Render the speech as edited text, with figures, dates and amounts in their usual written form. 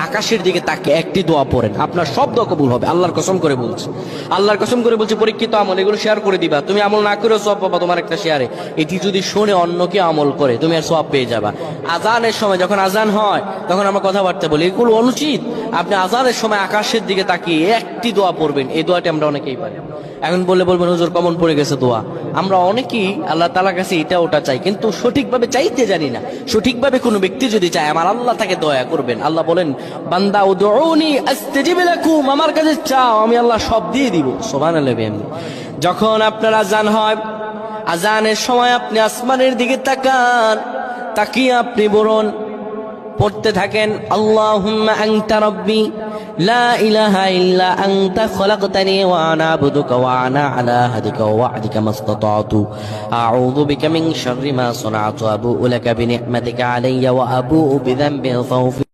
আকাশের দিকে তাকে একটি দোয়া পড়েন, আপনার সব দোয়া কবুল হবে। আল্লাহর কসম করে বলছে, আল্লাহর কসম করে বলছে, পরীক্ষিত আমল এগুলো শেয়ার করে দিবা। তুমি আমল না করেও সওয়াব পাবা তোমার একটা শেয়ারে। এটি যদি শুনে অন্য কেউ আমল করে তুমি আর সওয়াব পেয়ে যাবা। আজানের সময় যখন আজান হয় তখন আমরা কথাবার্তা বলি, এগুলো অনুচিত। আপনি আজানের সময় আকাশের দিকে তাকিয়ে একটি দোয়া পড়বেন। এই দোয়াটি আমরা অনেকেই পারি। এখন বলবেন হুজুর কমন পড়ে গেছে দোয়া। আমরা অনেকেই আল্লাহ তাআলার কাছে এটা ওটা চাই, কিন্তু সঠিকভাবে চাইতে জানি না। সঠিকভাবে কোনো ব্যক্তি যদি চায় আমার আল্লাহ তাকে দয়া করবেন। আল্লাহ বলেন, বান্দা উদউনি আস্তাজিব লাকুম, আমার কাছে চাও আমি আল্লাহ সব দিয়ে দিব। সুবহানাল্লাহ। যখন আপনার আজান হয়, আজানের সময় আপনি আসমানের দিকে তাকান, তাকিয়ে আপনি বলুন, পড়তে থাকেন, আল্লাহুম্মা আনতা রাব্বি লা ইলাহা ইল্লা আনতা খলাকতানি ওয়া আনা আবদুকা ওয়া আনা আলা আহদিকা ওয়া ওয়া'দিকা মাসতাতা'তু আউযু বিকা মিন শাররি মা সানা'তু আবু'ু লাকা বিনি'মাতিকা আলাইয়া ওয়া আবু'ু বিযানবি ফাগফির